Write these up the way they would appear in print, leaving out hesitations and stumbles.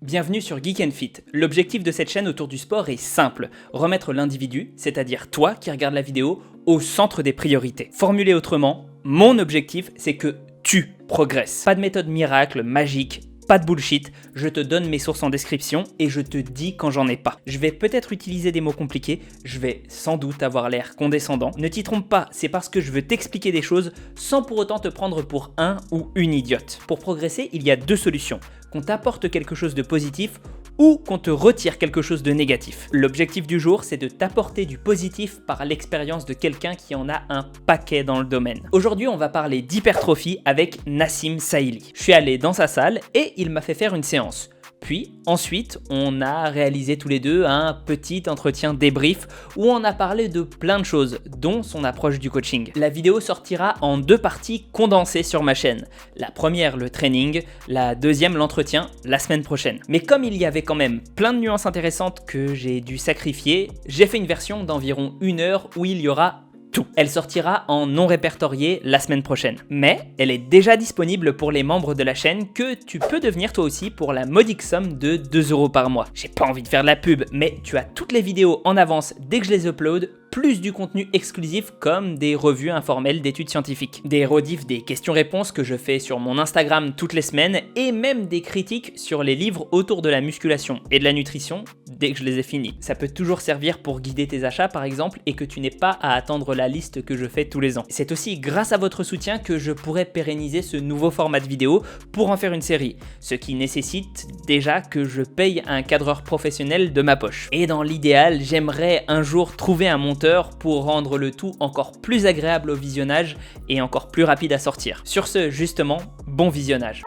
Bienvenue sur Geek and Fit. L'objectif de cette chaîne autour du sport est simple, remettre l'individu, c'est-à-dire toi qui regardes la vidéo, au centre des priorités. Formulé autrement, mon objectif c'est que tu progresses. Pas de méthode miracle, magique, pas de bullshit, je te donne mes sources en description et je te dis quand j'en ai pas. Je vais peut-être utiliser des mots compliqués, je vais sans doute avoir l'air condescendant. Ne t'y trompe pas, c'est parce que je veux t'expliquer des choses sans pour autant te prendre pour un ou une idiote. Pour progresser, il y a deux solutions. Qu'on t'apporte quelque chose de positif ou qu'on te retire quelque chose de négatif. L'objectif du jour, c'est de t'apporter du positif par l'expérience de quelqu'un qui en a un paquet dans le domaine. Aujourd'hui, on va parler d'hypertrophie avec Nassim Saïli. Je suis allé dans sa salle et il m'a fait faire une séance. Puis, ensuite, on a réalisé tous les deux un petit entretien débrief où on a parlé de plein de choses, dont son approche du coaching. La vidéo sortira en deux parties condensées sur ma chaîne. La première, le training, la deuxième, l'entretien, la semaine prochaine. Mais comme il y avait quand même plein de nuances intéressantes que j'ai dû sacrifier, j'ai fait une version d'environ 1 heure où il y aura tout. Elle sortira en non répertorié la semaine prochaine. Mais elle est déjà disponible pour les membres de la chaîne que tu peux devenir toi aussi pour la modique somme de 2€ par mois. J'ai pas envie de faire de la pub, mais tu as toutes les vidéos en avance dès que je les upload, plus du contenu exclusif comme des revues informelles d'études scientifiques. Des rediffs des questions-réponses que je fais sur mon Instagram toutes les semaines et même des critiques sur les livres autour de la musculation et de la nutrition dès que je les ai finis. Ça peut toujours servir pour guider tes achats par exemple et que tu n'aies pas à attendre la liste que je fais tous les ans. C'est aussi grâce à votre soutien que je pourrais pérenniser ce nouveau format de vidéo pour en faire une série, ce qui nécessite déjà que je paye un cadreur professionnel de ma poche. Et dans l'idéal, j'aimerais un jour trouver un monteur pour rendre le tout encore plus agréable au visionnage et encore plus rapide à sortir. Sur ce, justement, bon visionnage.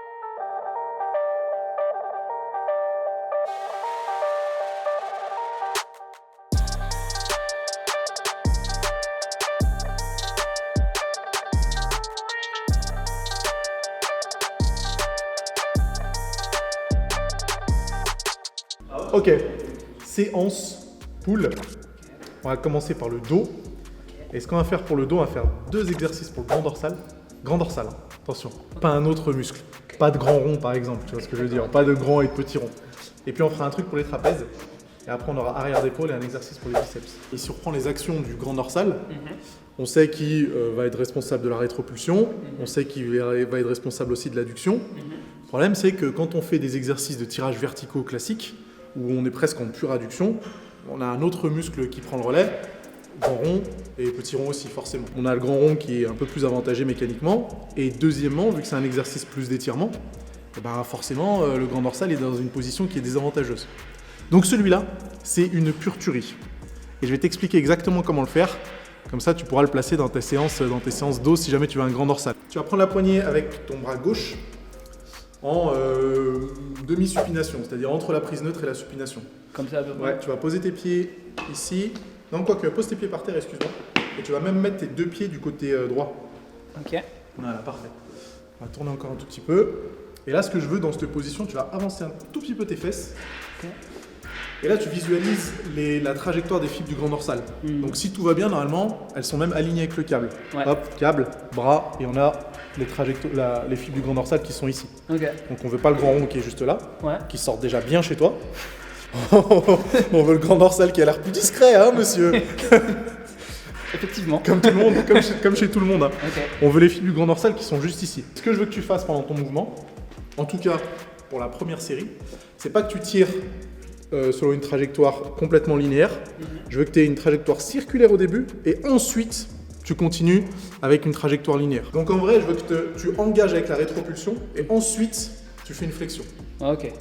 Ok, séance poule. On va commencer par le dos. Et ce qu'on va faire pour le dos, on va faire 2 exercices pour le grand dorsal. Grand dorsal, hein. Attention, pas un autre muscle. Pas de grand rond par exemple, tu vois ce que je veux dire. Pas de grand et de petit rond. Et puis on fera un truc pour les trapèzes. Et après on aura arrière d'épaule et un exercice pour les biceps. Et si on reprend les actions du grand dorsal, on sait qui va être responsable de la rétropulsion. On sait qui va être responsable aussi de l'adduction. Le problème c'est que quand on fait des exercices de tirage verticaux classiques, où on est presque en pure adduction, on a un autre muscle qui prend le relais, grand rond et petit rond aussi forcément. On a le grand rond qui est un peu plus avantagé mécaniquement, et deuxièmement, vu que c'est un exercice plus d'étirement, forcément le grand dorsal est dans une position qui est désavantageuse. Donc celui-là, c'est une pure tuerie. Et je vais t'expliquer exactement comment le faire, comme ça tu pourras le placer dans tes séances dos si jamais tu veux un grand dorsal. Tu vas prendre la poignée avec ton bras gauche en demi-supination, c'est-à-dire entre la prise neutre et la supination. Comme ça à peu près. Ouais, tu vas poser tes pieds ici. Non, quoique, pose tes pieds par terre, excuse-moi. Et tu vas même mettre tes 2 pieds du côté droit. Ok. Voilà, parfait. On va tourner encore un tout petit peu. Et là, ce que je veux dans cette position, tu vas avancer un tout petit peu tes fesses. Ok. Et là, tu visualises la trajectoire des fibres du grand dorsal. Donc, si tout va bien, normalement, elles sont même alignées avec le câble. Ouais. Hop, câble, bras, et on a les fibres du grand dorsal qui sont ici. Ok. Donc, on veut pas le grand rond qui est juste là, Ouais. qui sort déjà bien chez toi. On veut le grand dorsal qui a l'air plus discret, hein, monsieur. Effectivement. Comme tout le monde, comme chez tout le monde. Hein. Ok. On veut les fibres du grand dorsal qui sont juste ici. Ce que je veux que tu fasses pendant ton mouvement, en tout cas pour la première série, c'est pas que tu tires selon une trajectoire complètement linéaire. Je veux que tu aies une trajectoire circulaire au début et ensuite tu continues avec une trajectoire linéaire. Donc en vrai, je veux que tu engages avec la rétropulsion et ensuite tu fais une flexion. Ok.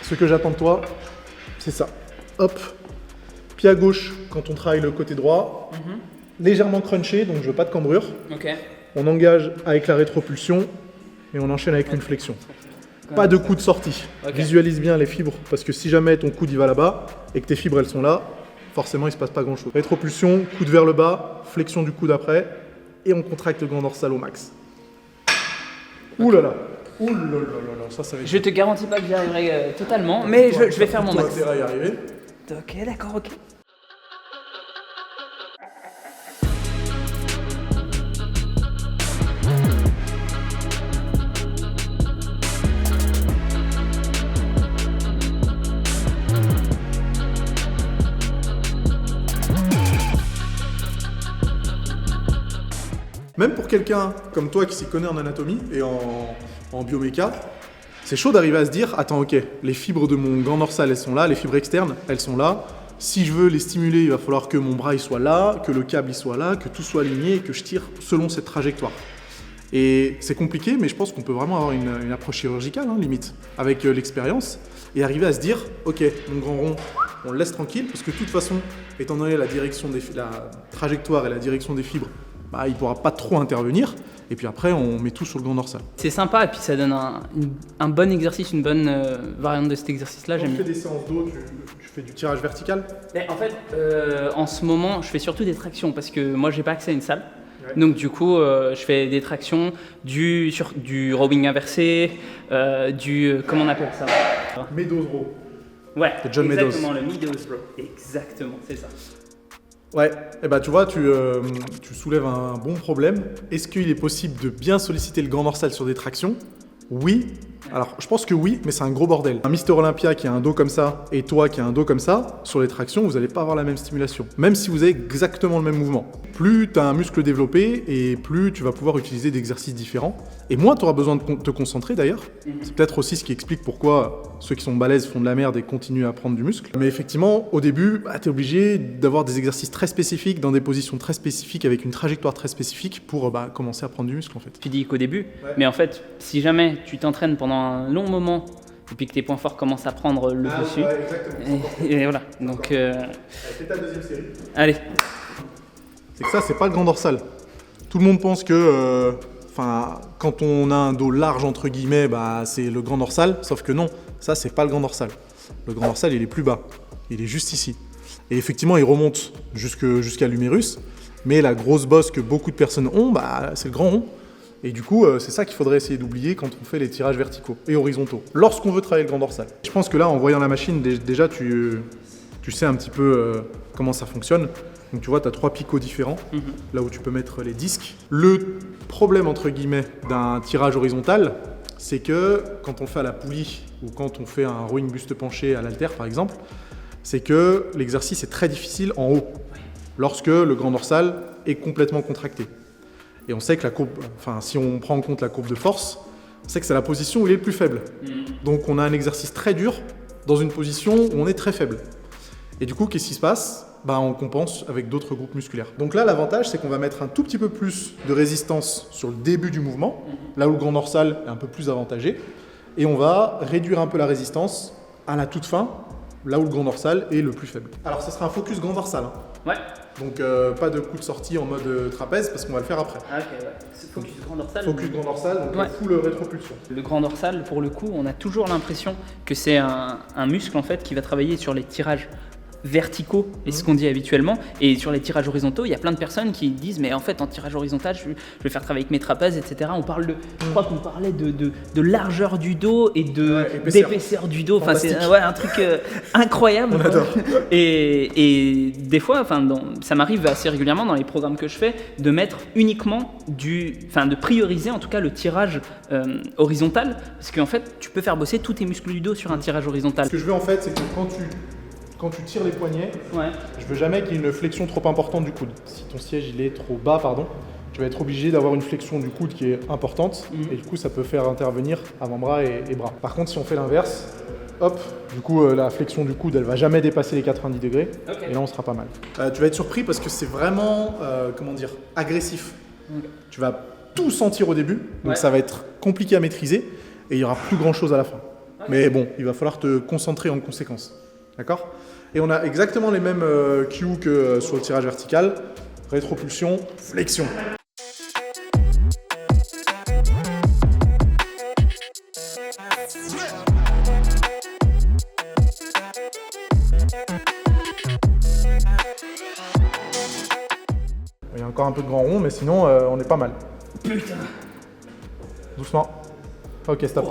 Ce que j'attends de toi, c'est ça. Hop, pied à gauche quand on travaille le côté droit, légèrement crunché, donc je veux pas de cambrure. Ok. On engage avec la rétropulsion et on enchaîne avec une flexion. Pas de coup de sortie. Ok. Visualise bien les fibres parce que si jamais ton coude il va là-bas et que tes fibres elles sont là, forcément il se passe pas grand-chose. Rétropulsion, coude vers le bas, flexion du coude après et on contracte le grand dorsal au max. Ouh là là. Ouh là là là là, ça va être... Je te garantis pas que j'y arriverai totalement, mais je vais faire mon max. Tu as intérêt à y arriver. Ok, d'accord, ok. Même pour quelqu'un comme toi qui s'y connaît en anatomie et en bioméca, c'est chaud d'arriver à se dire, attends, ok, les fibres de mon grand dorsal, elles sont là, les fibres externes, elles sont là. Si je veux les stimuler, il va falloir que mon bras il soit là, que le câble il soit là, que tout soit aligné et que je tire selon cette trajectoire. Et c'est compliqué, mais je pense qu'on peut vraiment avoir une approche chirurgicale, limite, avec l'expérience, et arriver à se dire, ok, mon grand rond, on le laisse tranquille, parce que de toute façon, étant donné la trajectoire et la direction des fibres, il ne pourra pas trop intervenir. Et puis après, on met tout sur le grand dorsal. C'est sympa, et puis ça donne un bon exercice, une bonne variante de cet exercice-là. Quand tu fais des séances d'eau, tu fais du tirage vertical? En fait, en ce moment, je fais surtout des tractions, parce que moi, j'ai pas accès à une salle. Ouais. Donc du coup, je fais des tractions, du rowing inversé, comment on appelle ça? Meadows row. Ouais, John exactement, Meadows. le Meadows row. Exactement, c'est ça. Ouais, et tu vois, tu soulèves un bon problème. Est-ce qu'il est possible de bien solliciter le grand dorsal sur des tractions? Oui. Alors, je pense que oui, mais c'est un gros bordel. Un Mister Olympia qui a un dos comme ça et toi qui a un dos comme ça, sur les tractions, vous n'allez pas avoir la même stimulation. Même si vous avez exactement le même mouvement. Plus tu as un muscle développé et plus tu vas pouvoir utiliser d'exercices différents. Et moins tu auras besoin de te concentrer d'ailleurs. C'est peut-être aussi ce qui explique pourquoi ceux qui sont balèzes font de la merde et continuent à prendre du muscle. Mais effectivement, au début, tu es obligé d'avoir des exercices très spécifiques, dans des positions très spécifiques, avec une trajectoire très spécifique pour commencer à prendre du muscle en fait. Tu dis qu'au début, ouais. Mais en fait, si jamais tu t'entraînes pendant un long moment et puis que tes points forts commencent à prendre le dessus, ouais, exactement. Et voilà. Donc, fais ta deuxième série. Allez. C'est que ça, c'est pas le grand dorsal. Tout le monde pense que, quand on a un dos large entre guillemets, c'est le grand dorsal. Sauf que non, ça c'est pas le grand dorsal. Le grand dorsal, il est plus bas. Il est juste ici. Et effectivement, il remonte jusqu'à l'humérus. Mais la grosse bosse que beaucoup de personnes ont, c'est le grand rond. Et du coup, c'est ça qu'il faudrait essayer d'oublier quand on fait les tirages verticaux et horizontaux, lorsqu'on veut travailler le grand dorsal. Je pense que là, en voyant la machine, déjà, tu sais un petit peu comment ça fonctionne. Donc tu vois, tu as 3 picots différents, là où tu peux mettre les disques. Le problème, entre guillemets, d'un tirage horizontal, c'est que quand on le fait à la poulie ou quand on fait un rowing buste penché à l'haltère, par exemple, c'est que l'exercice est très difficile en haut, lorsque le grand dorsal est complètement contracté. Et on sait que la courbe, si on prend en compte la courbe de force, on sait que c'est la position où il est le plus faible. Donc on a un exercice très dur dans une position où on est très faible. Et du coup, qu'est-ce qui se passe ? On compense avec d'autres groupes musculaires. Donc là, l'avantage, c'est qu'on va mettre un tout petit peu plus de résistance sur le début du mouvement, là où le grand dorsal est un peu plus avantagé. Et on va réduire un peu la résistance à la toute fin, là où le grand dorsal est le plus faible. Alors, ça sera un focus grand dorsal. Ouais. Donc, pas de coup de sortie en mode trapèze, parce qu'on va le faire après. Ah, ok, ouais. Focus grand dorsal. Focus grand dorsal, donc ouais. Full rétropulsion. Le grand dorsal, pour le coup, on a toujours l'impression que c'est un muscle en fait qui va travailler sur les tirages verticaux, et ce qu'on dit habituellement, et sur les tirages horizontaux, il y a plein de personnes qui disent mais en fait en tirage horizontal je vais faire travailler avec mes trapèzes, etc. Je crois qu'on parlait de largeur du dos et d'épaisseur du dos, c'est un truc incroyable. On adore. Et des fois, ça m'arrive assez régulièrement dans les programmes que je fais de mettre uniquement de prioriser en tout cas le tirage horizontal, parce qu'en fait tu peux faire bosser tous tes muscles du dos sur un tirage horizontal. Ce que je veux en fait, c'est que quand tu tires les poignets, je veux jamais qu'il y ait une flexion trop importante du coude. Si ton siège il est trop bas, tu vas être obligé d'avoir une flexion du coude qui est importante, et du coup ça peut faire intervenir avant-bras et bras. Par contre, si on fait l'inverse, hop, du coup la flexion du coude elle va jamais dépasser les 90 degrés, et là on sera pas mal. Tu vas être surpris parce que c'est vraiment, agressif. Tu vas tout sentir au début, donc ça va être compliqué à maîtriser, et il y aura plus grand chose à la fin. Mais bon, il va falloir te concentrer en conséquence. D'accord ? Et on a exactement les mêmes cues que sur le tirage vertical. Rétropulsion, flexion. Il y a encore un peu de grand rond, mais sinon on est pas mal. Putain. Doucement. Ok, stop.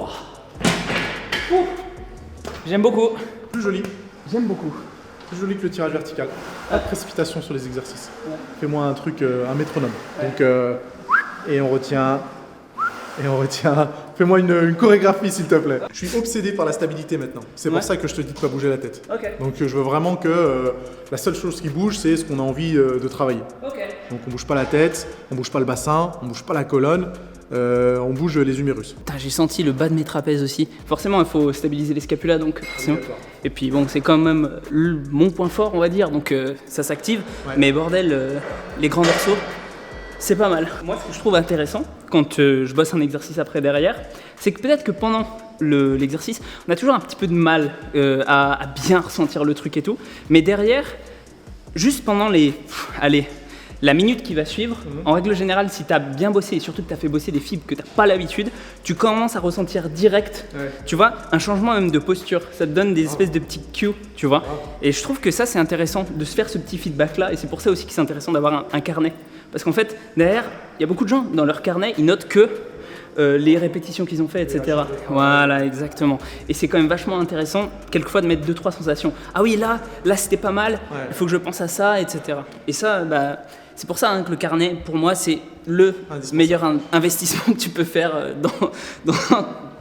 J'aime beaucoup. Plus joli. J'aime beaucoup. Plus joli que le tirage vertical. Pas de précipitation sur les exercices. Fais-moi un truc, un métronome. Donc, et on retient. Fais-moi une chorégraphie s'il te plaît. Je suis obsédé par la stabilité maintenant. C'est pour Ouais. ça que je te dis de pas bouger la tête. Ok. Donc je veux vraiment que la seule chose qui bouge, c'est ce qu'on a envie de travailler. Ok. Donc on bouge pas la tête, on bouge pas le bassin, on bouge pas la colonne, on bouge les humérus. Putain, j'ai senti le bas de mes trapèzes aussi. Forcément, il faut stabiliser les scapulas, donc. Sinon... Et puis bon, c'est quand même mon point fort, on va dire, donc ça s'active. Ouais. Mais bordel, les grands dorsaux, c'est pas mal. Moi, ce que je trouve intéressant, quand je bosse un exercice après derrière, c'est que peut-être que pendant l'exercice, on a toujours un petit peu de mal à bien ressentir le truc et tout. Mais derrière, juste pendant la minute qui va suivre, en règle générale, si tu as bien bossé et surtout que tu as fait bosser des fibres que tu n'as pas l'habitude, tu commences à ressentir direct, tu vois, un changement même de posture. Ça te donne des espèces de petits cues, tu vois. Et je trouve que ça, c'est intéressant de se faire ce petit feedback-là. Et c'est pour ça aussi que c'est intéressant d'avoir un carnet. Parce qu'en fait, derrière, il y a beaucoup de gens, dans leur carnet, ils notent que les répétitions qu'ils ont fait, etc. Voilà, exactement. Et c'est quand même vachement intéressant, quelquefois, de mettre 2-3 sensations. Ah oui, là c'était pas mal, il faut que je pense à ça, etc. Et ça, bah, c'est pour ça que le carnet, pour moi, c'est le meilleur investissement que tu peux faire dans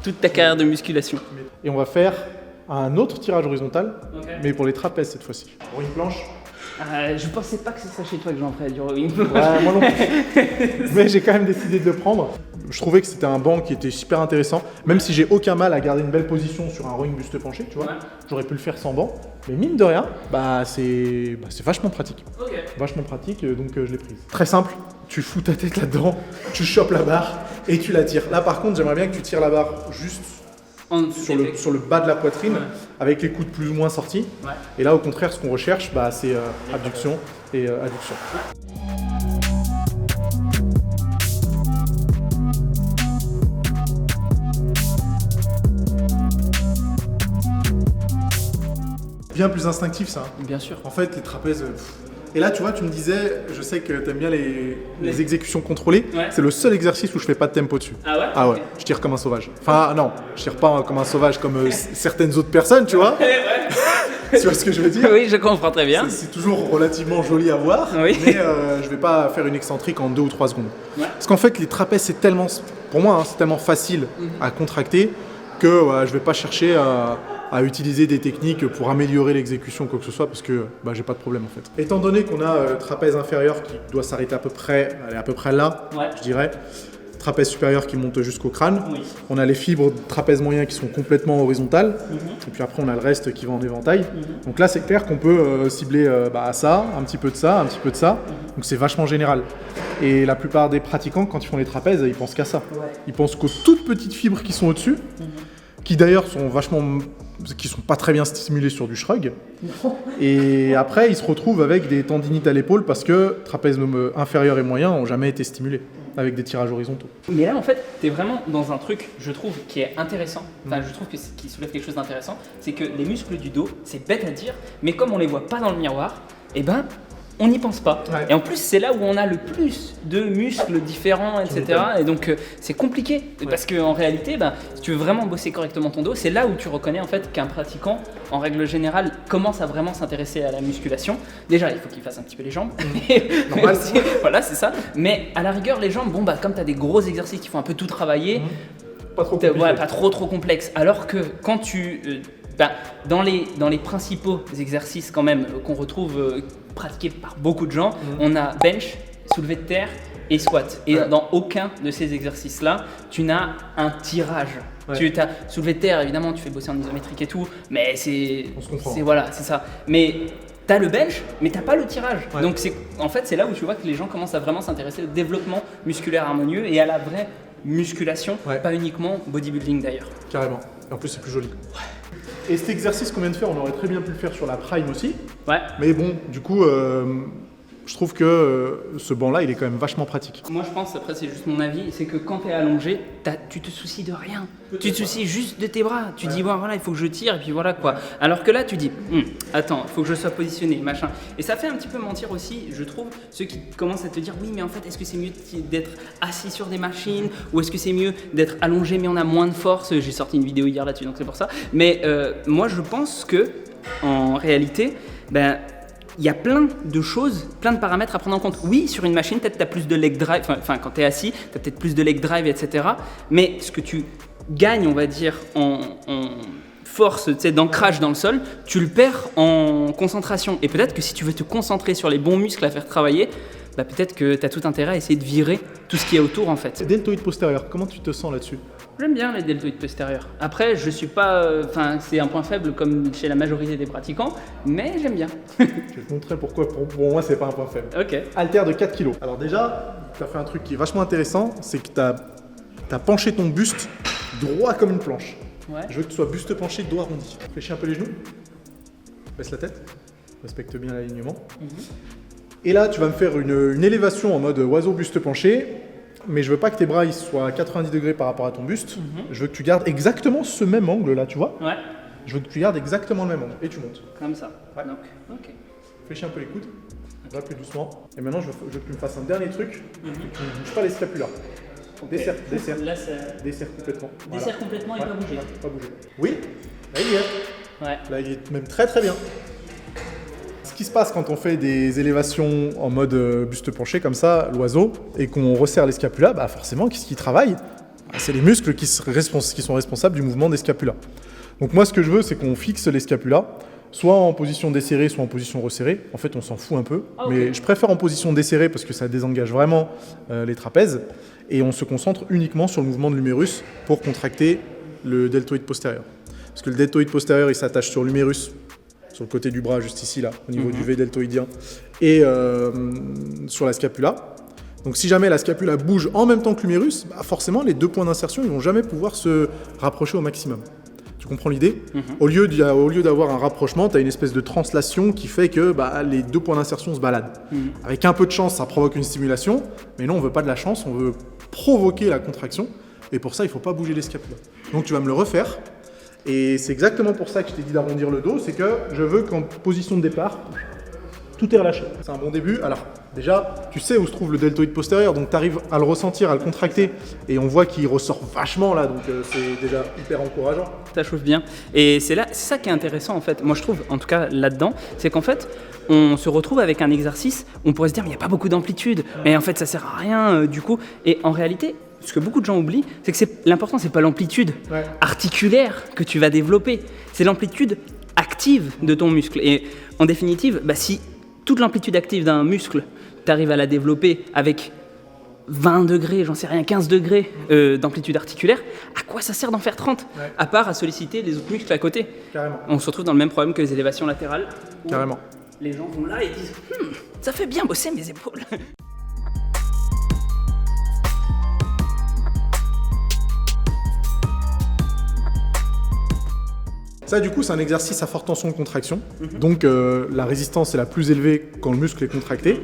toute ta carrière de musculation. Et on va faire un autre tirage horizontal, mais pour les trapèzes cette fois-ci. Pour une planche. Je pensais pas que ce serait chez toi que j'en ferais du rowing. Ouais, moi non plus. Mais j'ai quand même décidé de le prendre. Je trouvais que c'était un banc qui était super intéressant, même si j'ai aucun mal à garder une belle position sur un rowing buste penché, tu vois. J'aurais pu le faire sans banc, mais mine de rien, c'est vachement pratique. Vachement pratique, donc je l'ai prise. Très simple, tu fous ta tête là-dedans, tu chopes la barre et tu la tires. Là par contre, j'aimerais bien que tu tires la barre juste sur le bas de la poitrine, avec les coudes plus ou moins sortis. Et là au contraire, ce qu'on recherche, c'est abduction et adduction. Bien plus instinctif ça. Bien sûr. En fait, les trapèzes. Et là, tu vois, tu me disais, je sais que t'aimes bien les exécutions contrôlées. C'est le seul exercice où je fais pas de tempo dessus. Ah ouais? Ah ouais, je tire comme un sauvage. Enfin, non, je tire pas comme un sauvage comme certaines autres personnes, tu vois. Tu vois ce que je veux dire? Oui, je comprends très bien. C'est toujours relativement joli à voir, mais je vais pas faire une excentrique en 2 ou 3 secondes. Parce qu'en fait, les trapèzes, c'est tellement, pour moi, c'est tellement facile à contracter que je vais pas chercher à utiliser des techniques pour améliorer l'exécution ou quoi que ce soit parce que j'ai pas de problème en fait. Étant donné qu'on a trapèze inférieur qui doit s'arrêter à peu près là, je dirais, trapèze supérieur qui monte jusqu'au crâne, on a les fibres de trapèze moyen qui sont complètement horizontales, et puis après on a le reste qui va en éventail. Donc là c'est clair qu'on peut cibler ça, un petit peu de ça, un petit peu de ça, donc c'est vachement général. Et la plupart des pratiquants quand ils font les trapèzes, ils pensent qu'à ça. Ils pensent qu'aux toutes petites fibres qui sont au-dessus, qui d'ailleurs qui sont pas très bien stimulés sur du shrug. Et après, ils se retrouvent avec des tendinites à l'épaule parce que trapèze inférieur et moyen n'ont jamais été stimulés avec des tirages horizontaux. Mais là, en fait, tu es vraiment dans un truc, je trouve, qui est intéressant. Enfin, je trouve qui soulève quelque chose d'intéressant. C'est que les muscles du dos, c'est bête à dire, mais comme on les voit pas dans le miroir, on n'y pense pas. Et en plus, c'est là où on a le plus de muscles différents, etc. Et donc, c'est compliqué. Parce qu'en réalité, si tu veux vraiment bosser correctement ton dos, c'est là où tu reconnais en fait qu'un pratiquant, en règle générale, commence à vraiment s'intéresser à la musculation. Déjà, il faut qu'il fasse un petit peu les jambes. Normal. Voilà, c'est ça. Mais à la rigueur, les jambes, comme tu as des gros exercices qui font un peu tout travailler, pas trop compliqué. Pas trop complexe. Alors que quand tu... dans les principaux exercices quand même qu'on retrouve pratiqués par beaucoup de gens, on a bench, soulevé de terre et squat. Et dans aucun de ces exercices-là, tu n'as un tirage. Tu as soulevé de terre, évidemment, tu fais bosser en isométrique et tout, mais on se comprend. c'est ça. Mais t'as le bench, mais t'as pas le tirage. Donc c'est là où tu vois que les gens commencent à vraiment s'intéresser au développement musculaire harmonieux et à la vraie musculation, pas uniquement bodybuilding d'ailleurs. Carrément. Et en plus, c'est plus joli. Et cet exercice qu'on vient de faire, on aurait très bien pu le faire sur la prime aussi. Mais bon, du coup, je trouve que ce banc-là, il est quand même vachement pratique. Moi, je pense, après, c'est juste mon avis, c'est que quand tu es allongé, tu te soucies de rien. Tu te soucies juste de tes bras. Tu dis, voilà, il faut que je tire, et puis voilà quoi. Alors que là, tu dis, attends, il faut que je sois positionné, machin. Et ça fait un petit peu mentir aussi, je trouve, ceux qui commencent à te dire, oui, mais en fait, est-ce que c'est mieux d'être assis sur des machines ou est-ce que c'est mieux d'être allongé, mais on a moins de force? J'ai sorti une vidéo hier là-dessus, donc c'est pour ça. Mais moi, je pense que, en réalité, il y a plein de choses, plein de paramètres à prendre en compte. Oui, sur une machine, peut-être tu as plus de leg drive, enfin quand tu es assis, tu as peut-être plus de leg drive, etc. Mais ce que tu gagnes, on va dire, en force d'ancrage dans le sol, tu le perds en concentration. Et peut-être que si tu veux te concentrer sur les bons muscles à faire travailler, bah peut-être que tu as tout intérêt à essayer de virer tout ce qui est autour en fait. Deltoïde postérieur, comment tu te sens là-dessus? J'aime bien les deltoïdes postérieurs. Après, je suis pas, c'est un point faible comme chez la majorité des pratiquants, mais j'aime bien. Je vais te montrer pourquoi pour moi c'est pas un point faible. Ok. Haltère de 4 kg. Alors déjà, tu as fait un truc qui est vachement intéressant, c'est que tu as penché ton buste droit comme une planche. Ouais. Je veux que tu sois buste penché, dos arrondi. Fléchis un peu les genoux, baisse la tête, respecte bien l'alignement. Et là, tu vas me faire une élévation en mode oiseau buste penché, mais je veux pas que tes bras ils soient à 90 degrés par rapport à ton buste. Je veux que tu gardes exactement ce même angle là, tu vois. Ouais. Je veux que tu gardes exactement le même angle et tu montes. Comme ça. Ouais. Donc, ok. Fléchis un peu les coudes, va plus doucement. Et maintenant, je veux que tu me fasses un dernier truc, que tu ne bouges pas les scapulaires. Okay. Desserre. Là, ça... Desserre complètement. Desserre complètement et pas bouger. Pas bouger. Oui, là il y est. Ouais. Là il est même très très bien. Ce qui se passe quand on fait des élévations en mode buste penché comme ça, l'oiseau, et qu'on resserre les scapulas, bah forcément, qu'est-ce qui travaille? Bah, c'est les muscles qui sont responsables du mouvement des scapulas. Donc moi, ce que je veux, c'est qu'on fixe les scapulas, soit en position desserrée, soit en position resserrée. En fait, on s'en fout un peu, mais je préfère en position desserrée parce que ça désengage vraiment les trapèzes, et on se concentre uniquement sur le mouvement de l'humérus pour contracter le deltoïde postérieur. Parce que le deltoïde postérieur, il s'attache sur l'humérus, sur le côté du bras, juste ici, là, au niveau du V deltoïdien, et sur la scapula. Donc si jamais la scapula bouge en même temps que l'humérus, bah forcément, les deux points d'insertion, ils vont jamais pouvoir se rapprocher au maximum. Tu comprends l'idée? Au lieu d'avoir un rapprochement, tu as une espèce de translation qui fait que bah, les deux points d'insertion se baladent. Avec un peu de chance, ça provoque une stimulation, mais non, on veut pas de la chance, on veut provoquer la contraction, et pour ça, il faut pas bouger les scapulas. Donc tu vas me le refaire. Et c'est exactement pour ça que je t'ai dit d'arrondir le dos, c'est que je veux qu'en position de départ, tout est relâché. C'est un bon début. Alors déjà, tu sais où se trouve le deltoïde postérieur, donc tu arrives à le ressentir, à le contracter, et on voit qu'il ressort vachement là, donc c'est déjà hyper encourageant. Ça chauffe bien. Et c'est ça qui est intéressant en fait, moi je trouve, en tout cas là-dedans, c'est qu'en fait, on se retrouve avec un exercice, on pourrait se dire mais il n'y a pas beaucoup d'amplitude, mais en fait ça sert à rien du coup. Et en réalité, ce que beaucoup de gens oublient, c'est que l'important, c'est pas l'amplitude articulaire que tu vas développer, c'est l'amplitude active de ton muscle. Et en définitive, bah, si toute l'amplitude active d'un muscle, tu arrives à la développer avec 20 degrés, j'en sais rien, 15 degrés d'amplitude articulaire, à quoi ça sert d'en faire 30 à part à solliciter les autres muscles à côté. Carrément. On se retrouve dans le même problème que les élévations latérales. Carrément. Les gens vont là et disent ça fait bien bosser mes épaules. Ça, du coup, c'est un exercice à forte tension de contraction. Donc, la résistance est la plus élevée quand le muscle est contracté.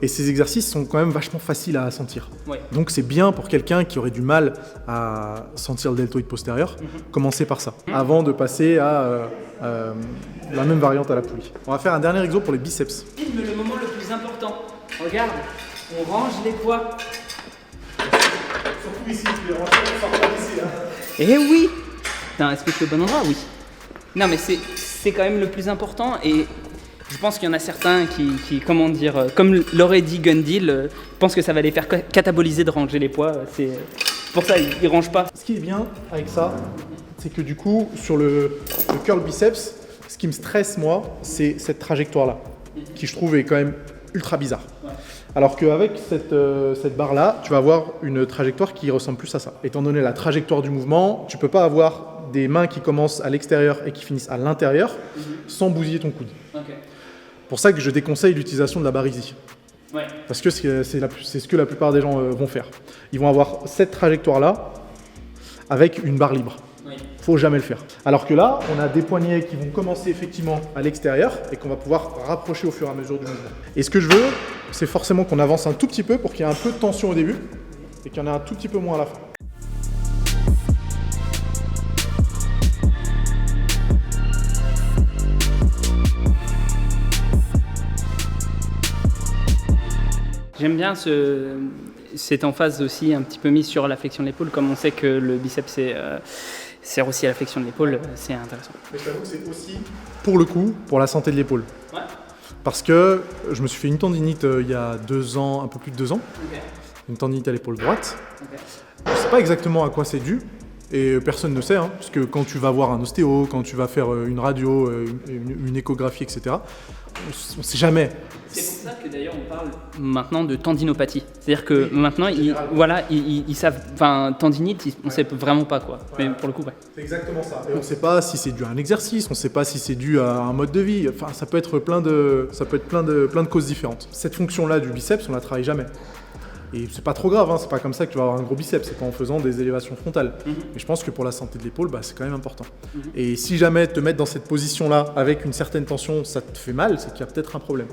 Et ces exercices sont quand même vachement faciles à sentir. Ouais. Donc, c'est bien pour quelqu'un qui aurait du mal à sentir le deltoïde postérieur, commencer par ça, avant de passer à la même variante à la poulie. On va faire un dernier exo pour les biceps. Filme le moment le plus important. Regarde, on range les poids. Surtout ici, tu les ranges pas ici. Eh oui! Est-ce que c'est le bon endroit? Oui. Non, mais c'est quand même le plus important, et je pense qu'il y en a certains qui comment dire, comme l'aurait dit Gundil, pensent que ça va les faire cataboliser de ranger les poids. C'est pour ça ils rangent pas. Ce qui est bien avec ça, c'est que du coup, sur le curl biceps, ce qui me stresse moi, c'est cette trajectoire-là, qui je trouve est quand même ultra bizarre. Ouais. Alors qu'avec cette barre-là, tu vas avoir une trajectoire qui ressemble plus à ça. Étant donné la trajectoire du mouvement, tu peux pas avoir des mains qui commencent à l'extérieur et qui finissent à l'intérieur sans bousiller ton coude. Okay. Pour ça que je déconseille l'utilisation de la barre easy. Ouais. Parce que c'est ce que la plupart des gens vont faire. Ils vont avoir cette trajectoire-là avec une barre libre. Oui. Faut jamais le faire. Alors que là, on a des poignets qui vont commencer effectivement à l'extérieur et qu'on va pouvoir rapprocher au fur et à mesure du mouvement. Et ce que je veux, c'est forcément qu'on avance un tout petit peu pour qu'il y ait un peu de tension au début et qu'il y en ait un tout petit peu moins à la fin. J'aime bien cette emphase aussi un petit peu mise sur la flexion de l'épaule, comme on sait que le biceps sert aussi à la flexion de l'épaule, c'est intéressant. Mais j'avoue que c'est aussi, pour le coup, pour la santé de l'épaule. Ouais. Parce que je me suis fait une tendinite il y a 2 ans, un peu plus de 2 ans. Okay. Une tendinite à l'épaule droite. Okay. Je ne sais pas exactement à quoi c'est dû, Et personne ne sait, hein, parce que quand tu vas voir un ostéo, quand tu vas faire une radio, une échographie, etc., on ne sait jamais. C'est pour ça que d'ailleurs on parle maintenant de tendinopathie. C'est-à-dire que maintenant, ils savent, enfin, tendinite, on ne sait vraiment pas quoi. Mais pour le coup, ouais. C'est exactement ça. Et on ne sait pas si c'est dû à un exercice, on ne sait pas si c'est dû à un mode de vie. Enfin, ça peut être plein de causes différentes. Cette fonction-là du biceps, on la travaille jamais. Et c'est pas trop grave, hein, c'est pas comme ça que tu vas avoir un gros biceps, c'est pas en faisant des élévations frontales. Mais je pense que pour la santé de l'épaule, c'est quand même important. Et si jamais te mettre dans cette position-là avec une certaine tension, ça te fait mal, c'est qu'il y a peut-être un problème.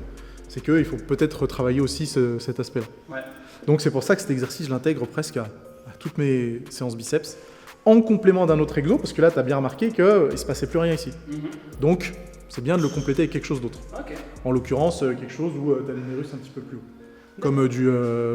C'est qu'il faut peut-être retravailler aussi cet aspect-là. Ouais. Donc c'est pour ça que cet exercice, je l'intègre presque à toutes mes séances biceps, en complément d'un autre exo, parce que là, tu as bien remarqué qu'il ne se passait plus rien ici. Donc, c'est bien de le compléter avec quelque chose d'autre. Okay. En l'occurrence, quelque chose où tu as l'humérus un petit peu plus haut. Comme du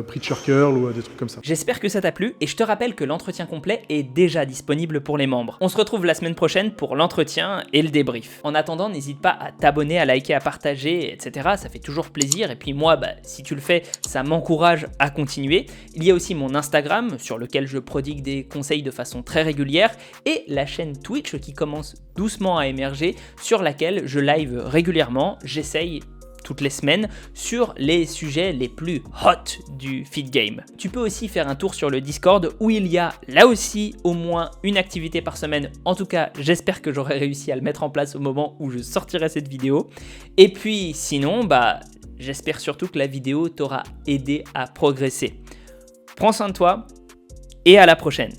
preacher curl ou des trucs comme ça. J'espère que ça t'a plu et je te rappelle que l'entretien complet est déjà disponible pour les membres. On se retrouve la semaine prochaine pour l'entretien et le débrief. En attendant, n'hésite pas à t'abonner, à liker, à partager, etc. Ça fait toujours plaisir et puis moi, si tu le fais, ça m'encourage à continuer. Il y a aussi mon Instagram sur lequel je prodigue des conseils de façon très régulière et la chaîne Twitch qui commence doucement à émerger sur laquelle je live régulièrement. J'essaye toutes les semaines sur les sujets les plus hot du feed game. Tu peux aussi faire un tour sur le Discord où il y a là aussi au moins une activité par semaine. En tout cas, j'espère que j'aurai réussi à le mettre en place au moment où je sortirai cette vidéo. Et puis sinon, j'espère surtout que la vidéo t'aura aidé à progresser. Prends soin de toi et à la prochaine.